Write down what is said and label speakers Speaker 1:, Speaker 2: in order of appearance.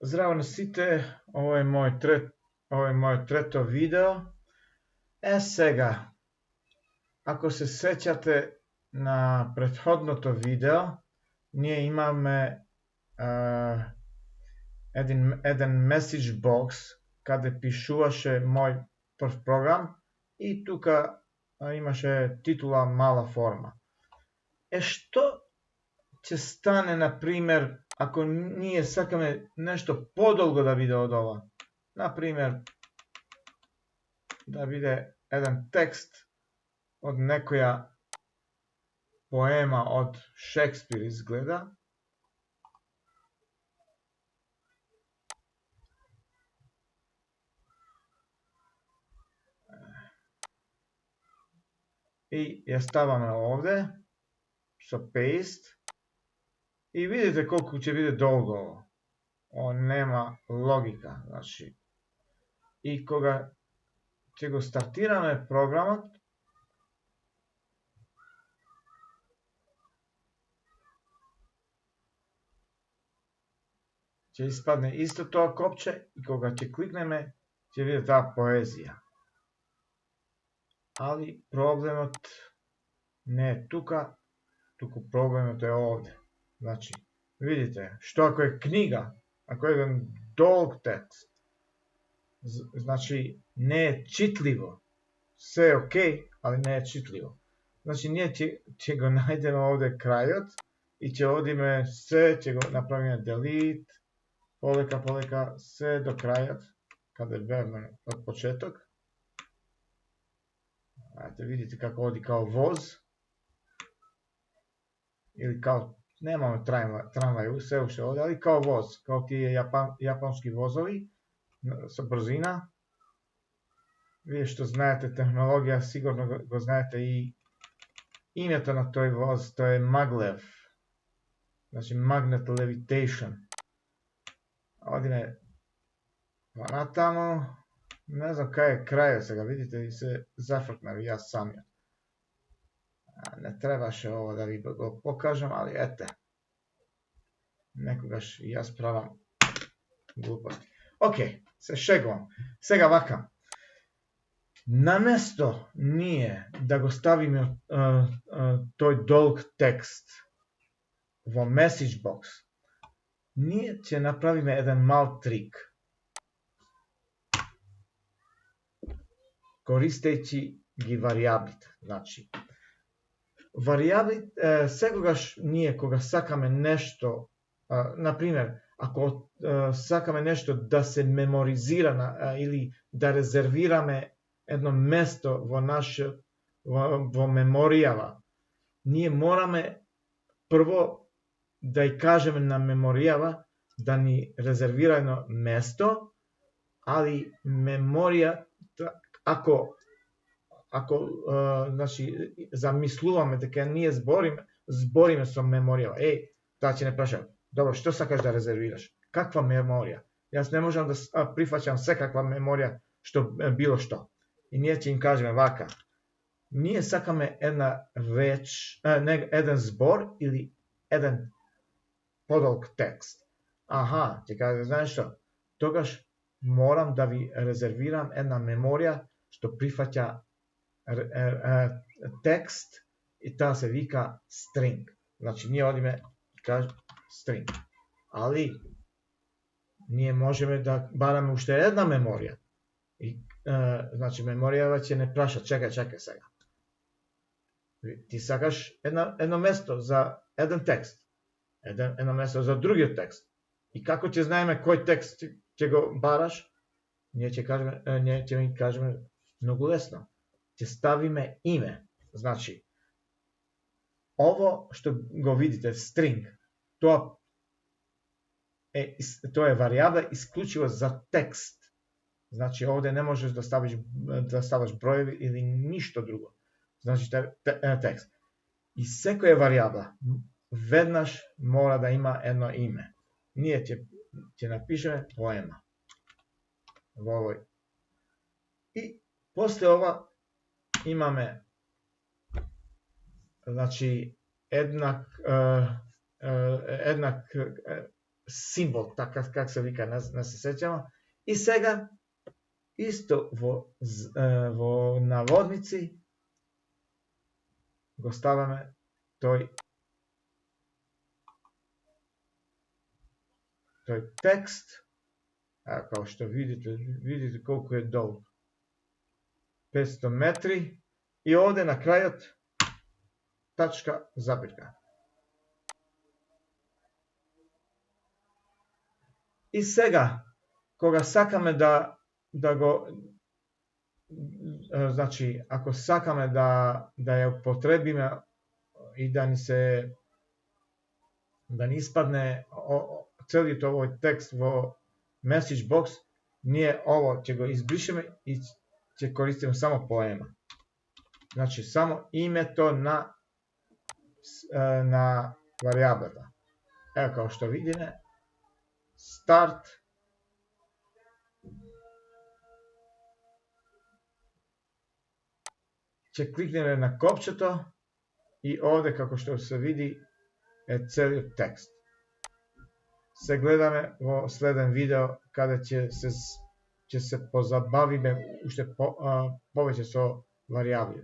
Speaker 1: Здраво на сите, ово е моје трето видео. Сега, ако се сеќате на претходното видео, ние имаме еден message box каде пишуваше мој прв програм и тука имаше титула мала форма. Што ќе стане, например, ако ние сакаме нешто подолго да биде од ова? Например, да биде еден текст од некоја поема од Шекспир изгледа. И ја ставаме овде со paste. И видите колку ќе биде долго ово. Ово нема логика, значи. И кога ќе го стартираме програмот, ќе испадне исто тоа копче и кога ќе кликнеме, ќе биде таа поезија. Али проблемот не е тука, туку проблемот е овде. Значи, видите, што ако е книга, ако е еден долг текст, значи не е читливо. Се е окей, али не е читливо. Значи ние ќе го најдеме овде крајот и ќе одиме се, ќе го направиме delete, полека, се до крајот, каде бевме од почеток. Ајде видите како оди као воз. Или као, немаме трамвај, се уште оди, али као воз, као тие јапонски возови со брзина. Вие што знаете технологија, сигурно го знаете и името на тој воз, тој е Maglev. Значи Magnet Levitation. Одиме натаму, не знам кај е крајот сега, видите, и се зафркнав јас самиот. Не требаше ово да ви го покажам, али ете. Некогаш и јас правам глупости. Океј, се шегувам. Сега вака. Наместо ние да го ставиме тој долг текст во message box, ние ќе направиме еден мал трик. Користејќи ги варијаблите. Значи, варијабли, секогаш ние кога сакаме нешто, например, ако сакаме нешто да се меморизира или да резервираме едно место во меморијава, ние мораме прво да ја кажеме на меморијава да ни резервира едно место, али меморија, ако значи замислуваме дека ние збориме со меморијава, таа ќе не праша, добро, што сакаш да резервираш? Каква меморија? Јас не можам да прифаќам секаква меморија, што било што. И ние ќе им кажеме вака. Ние сакаме една реч, еден збор или еден подолг текст. Аха, ќе кажете, знаеш што? Тогаш морам да ви резервирам една меморија што прифаќа текст и таа се вика string. Значи ние одиме и кажеме string. Али ние можеме да бараме уште една меморија. И значи меморијава ќе не праша, чекај сега. Ти сакаш едно место за еден текст, едно место за другиот текст. И како ќе знаеме кој текст ќе го бараш? Ние ќе кажеме многу лесно. Ќе ставиме име. Значи, ово што го видите, string, тоа е варијабла исклучиво за текст. Значи, овде не можеш да ставиш броеви или ништо друго. Значи, текст. И секоја варијабла веднаш мора да има едно име. Ние ќе напишеме поема. Во овој. И после ова имаме, значи, еднак символ, така как се вика, не се сеќам. И сега исто во наводници го ставаме тој текст, како што видите колку е долг. 500 метри и овде на крајот тачка, запирка. И сега, кога сакаме да го, значи, ако сакаме да ја употребиме и да ни испадне целиот овој текст во message box, ние ово ќе го избришеме и ќе користиме само поема. Значи, само името на варијаблата. Ево, како што видиме, старт, ќе кликнеме на копчето и овде, како што се види, е целиот текст. Се гледаме во следен видео, каде ќе се позабавиме уште повеќе со варијабли.